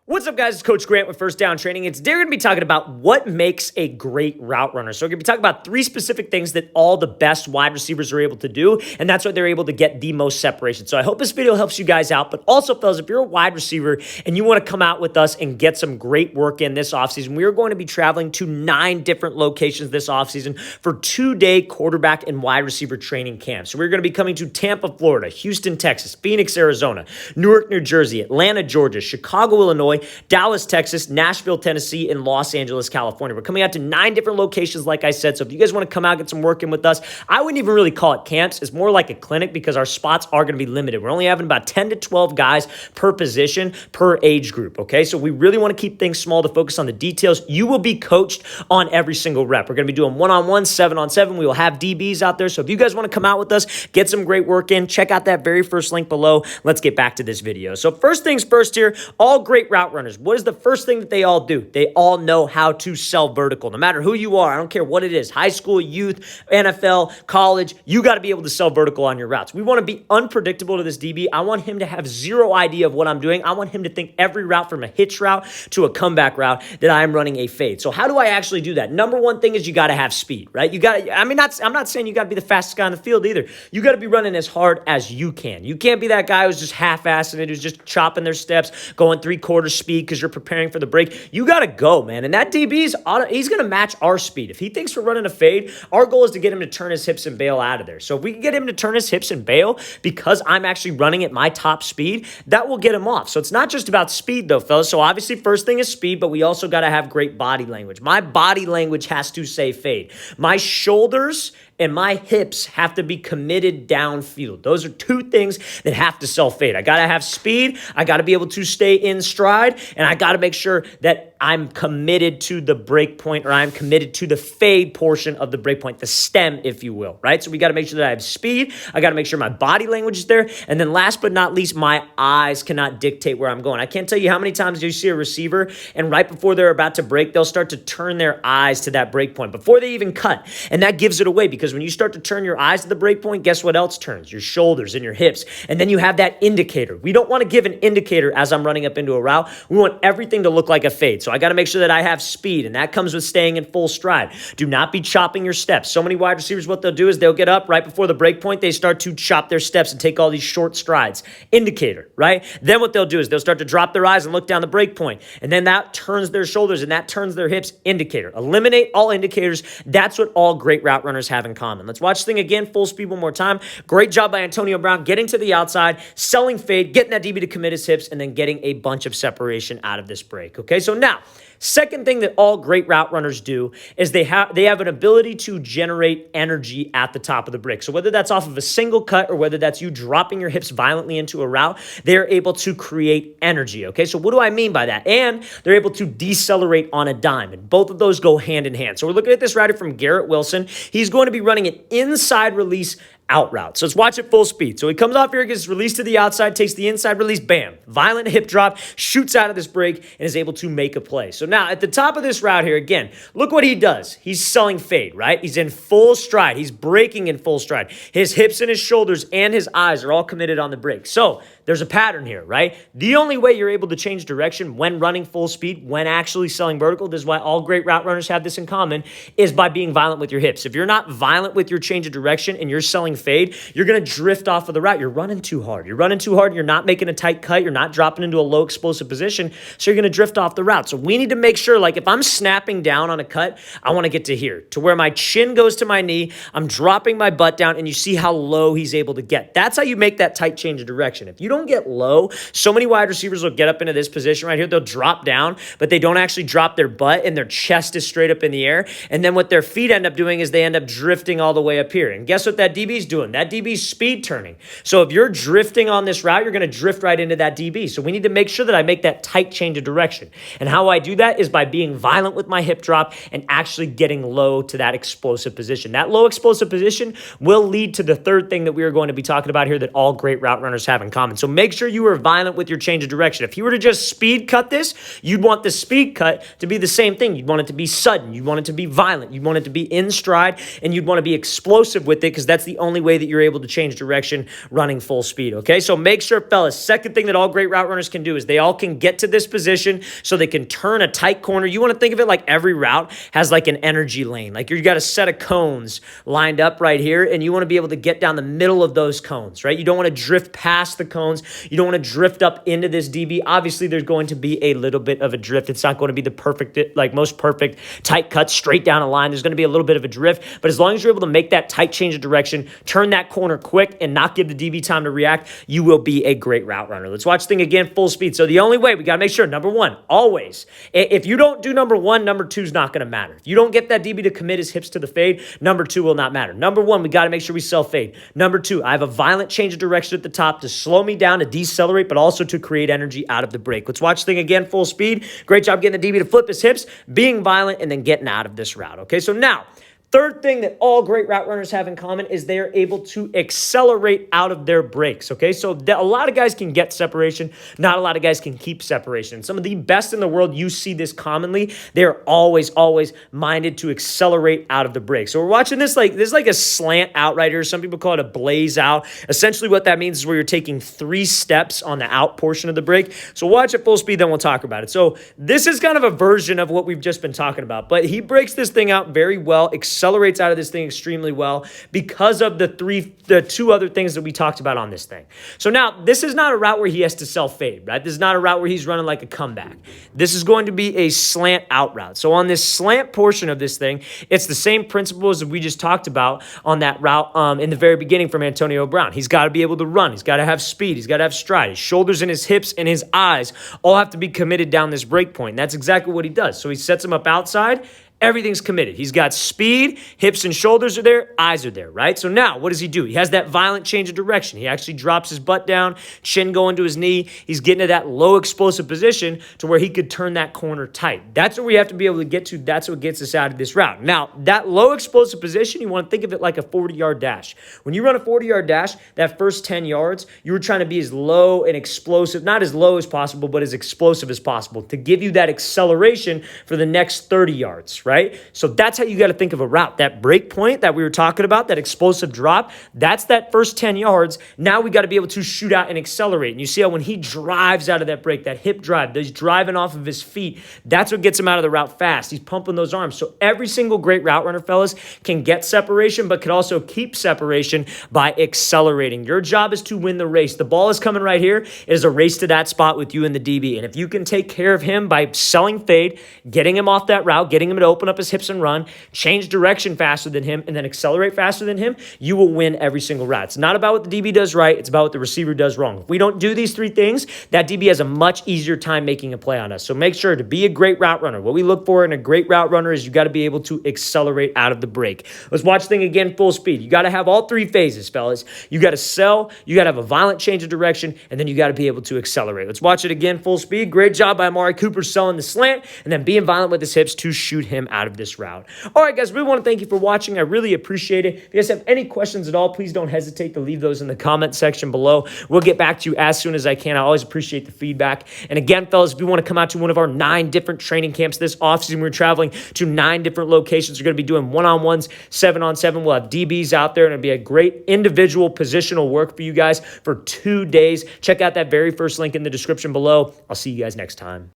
What's up, guys? It's Coach Grant with First Down Training. Today we're going to be talking about what makes a great route runner. So we're going to be talking about three specific things that all the best wide receivers are able to do, and that's why they're able to get the most separation. So I hope this video helps you guys out, but also, fellas, if you're a wide receiver and you want to come out with us and get some great work in this offseason, we are going to be traveling to 9 different locations this offseason for 2-day quarterback and wide receiver training camps. So we're going to be coming to Tampa, Florida, Houston, Texas, Phoenix, Arizona, Newark, New Jersey, Atlanta, Georgia, Chicago, Illinois, Dallas, Texas, Nashville, Tennessee, and Los Angeles, California. We're coming out to 9 different locations, like I said. So if you guys want to come out, get some work in with us, I wouldn't even really call it camps. It's more like a clinic because our spots are going to be limited. We're only having about 10 to 12 guys per position, per age group, okay? So we really want to keep things small to focus on the details. You will be coached on every single rep. We're going to be doing one-on-one, 7-on-7. We will have DBs out there. So if you guys want to come out with us, get some great work in, check out that very first link below. Let's get back to this video. So first things first here, all great route runners. What is the first thing that they all do? They all know how to sell vertical. No matter who you are, I don't care what it is, high school, youth, NFL, college, you got to be able to sell vertical on your routes. We want to be unpredictable to this DB. I want him to have zero idea of what I'm doing. I want him to think every route from a hitch route to a comeback route that I am running a fade. So how do I actually do that? Number one thing is you got to have speed, right? You got to, I'm not saying you got to be the fastest guy on the field either. You got to be running as hard as you can. You can't be that guy who's just half-assing it, who's just chopping their steps, going 3/4 speed because you're preparing for the break. You got to go, man. And that DB's he's going to match our speed. If he thinks we're running a fade, our goal is to get him to turn his hips and bail out of there. So if we can get him to turn his hips and bail because I'm actually running at my top speed, that will get him off. So it's not just about speed though, fellas. So obviously first thing is speed, but we also got to have great body language. My body language has to say fade. My shoulders and my hips have to be committed downfield. Those are two things that have to sell fade. I got to have speed. I got to be able to stay in stride, and I got to make sure that I'm committed to the break point, or I'm committed to the fade portion of the break point, the stem, if you will, right? So we got to make sure that I have speed. I got to make sure my body language is there. And then last but not least, my eyes cannot dictate where I'm going. I can't tell you how many times you see a receiver, and right before they're about to break, they'll start to turn their eyes to that break point before they even cut. And that gives it away because when you start to turn your eyes to the break point, guess what else turns? Your shoulders and your hips. And then you have that indicator. We don't want to give an indicator as I'm running up into a route. We want everything to look like a fade. So I got to make sure that I have speed, and that comes with staying in full stride. Do not be chopping your steps. So many wide receivers, what they'll do is they'll get up right before the break point. They start to chop their steps and take all these short strides. Indicator, right? Then what they'll do is they'll start to drop their eyes and look down the break point. And then that turns their shoulders and that turns their hips. Indicator. Eliminate all indicators. That's what all great route runners have in common. Let's watch the thing again, full speed one more time. Great job by Antonio Brown, getting to the outside, selling fade, getting that DB to commit his hips, and then getting a bunch of separation out of this break. Okay, so now, second thing that all great route runners do is they have an ability to generate energy at the top of the break. So whether that's off of a single cut or whether that's you dropping your hips violently into a route, they're able to create energy, okay? So what do I mean by that? And they're able to decelerate on a dime, and both of those go hand in hand. So we're looking at this rider from Garrett Wilson. He's going to be running an inside release out route. So let's watch it full speed. So he comes off here, gets released to the outside, takes the inside release, bam, violent hip drop, shoots out of this break, and is able to make a play. So now at the top of this route here, again, look what he does. He's selling fade, right? He's in full stride. He's breaking in full stride. His hips and his shoulders and his eyes are all committed on the break. So there's a pattern here, right? The only way you're able to change direction when running full speed, when actually selling vertical, this is why all great route runners have this in common, is by being violent with your hips. If you're not violent with your change of direction and you're selling fade, you're going to drift off of the route. You're running too hard. You're running too hard. You're not making a tight cut. You're not dropping into a low explosive position. So you're going to drift off the route. So we need to make sure, like if I'm snapping down on a cut, I want to get to here, to where my chin goes to my knee. I'm dropping my butt down, and you see how low he's able to get. That's how you make that tight change of direction. If you don't get low, so many wide receivers will get up into this position right here. They'll drop down, but they don't actually drop their butt, and their chest is straight up in the air. And then what their feet end up doing is they end up drifting all the way up here. And guess what that DB's doing? That DB's speed turning. So if you're drifting on this route, you're going to drift right into that DB. So we need to make sure that I make that tight change of direction. And how I do that is by being violent with my hip drop and actually getting low to that explosive position. That low explosive position will lead to the third thing that we are going to be talking about here that all great route runners have in common. So So make sure you are violent with your change of direction. If you were to just speed cut this, you'd want the speed cut to be the same thing. You'd want it to be sudden. You'd want it to be violent. You'd want it to be in stride, and you'd want to be explosive with it because that's the only way that you're able to change direction running full speed, okay? So make sure, fellas, second thing that all great route runners can do is they all can get to this position so they can turn a tight corner. You want to think of it like every route has like an energy lane. Like you got a set of cones lined up right here, and you want to be able to get down the middle of those cones, right? You don't want to drift past the cones. You don't want to drift up into this DB. Obviously, there's going to be a little bit of a drift. It's not going to be the perfect, like most perfect tight cut straight down a line. There's going to be a little bit of a drift, but as long as you're able to make that tight change of direction, turn that corner quick, and not give the DB time to react, you will be a great route runner. Let's watch the thing again, full speed. So the only way, we got to make sure, number one, always, if you don't do number one, number two is not going to matter. If you don't get that DB to commit his hips to the fade, number two will not matter. Number one, we got to make sure we self-fade. Number two, I have a violent change of direction at the top to slow me down, to decelerate, but also to create energy out of the break. Let's watch the thing again, full speed. Great job getting the DB to flip his hips, being violent, and then getting out of this route. Okay, so now, third thing that all great route runners have in common is they are able to accelerate out of their breaks, okay? So a lot of guys can get separation. Not a lot of guys can keep separation. Some of the best in the world, you see this commonly. They're always minded to accelerate out of the break. So we're watching this like a slant out right here. Some people call it a blaze out. Essentially what that means is where you're taking 3 steps on the out portion of the break. So watch at full speed, then we'll talk about it. So this is kind of a version of what we've just been talking about, but he breaks this thing out very well, accelerates out of this thing extremely well because of the 2 other things that we talked about on this thing. So now, this is not a route where he has to self-fade, right? This is not a route where he's running like a comeback. This is going to be a slant out route. So on this slant portion of this thing, it's the same principles that we just talked about on that route in the very beginning from Antonio Brown. He's got to be able to run. He's got to have speed. He's got to have stride. His shoulders and his hips and his eyes all have to be committed down this break point. And that's exactly what he does. So he sets him up outside. Everything's committed. He's got speed, hips and shoulders are there, eyes are there, right? So now, what does he do? He has that violent change of direction. He actually drops his butt down, chin going to his knee. He's getting to that low explosive position to where he could turn that corner tight. That's what we have to be able to get to. That's what gets us out of this route. Now, that low explosive position, you want to think of it like a 40-yard dash. When you run a 40-yard dash, that first 10 yards, you were trying to be as low and explosive, not as low as possible, but as explosive as possible to give you that acceleration for the next 30 yards, right? So that's how you got to think of a route. That break point that we were talking about, that explosive drop, that's that first 10 yards. Now we got to be able to shoot out and accelerate. And you see how when he drives out of that break, that hip drive, he's driving off of his feet, that's what gets him out of the route fast. He's pumping those arms. So every single great route runner, fellas, can get separation, but can also keep separation by accelerating. Your job is to win the race. The ball is coming right here. It is a race to that spot with you and the DB. And if you can take care of him by selling fade, getting him off that route, getting him to open up his hips and run, change direction faster than him, and then accelerate faster than him, you will win every single route. It's not about what the DB does right. It's about what the receiver does wrong. If we don't do these 3 things, that DB has a much easier time making a play on us. So make sure to be a great route runner. What we look for in a great route runner is you got to be able to accelerate out of the break. Let's watch the thing again, full speed. You got to have all 3 phases, fellas. You got to sell, you got to have a violent change of direction, and then you got to be able to accelerate. Let's watch it again, full speed. Great job by Amari Cooper selling the slant and then being violent with his hips to shoot him out of this route. All right, guys, we want to thank you for watching. I really appreciate it. If you guys have any questions at all, please don't hesitate to leave those in the comment section below. We'll get back to you as soon as I can. I always appreciate the feedback. And again, fellas, if you want to come out to one of our 9 different training camps this offseason, we're traveling to 9 different locations. We're going to be doing 1-on-1s, 7-on-7. We'll have DBs out there, and it'll be a great individual positional work for you guys for 2 days. Check out that very first link in the description below. I'll see you guys next time.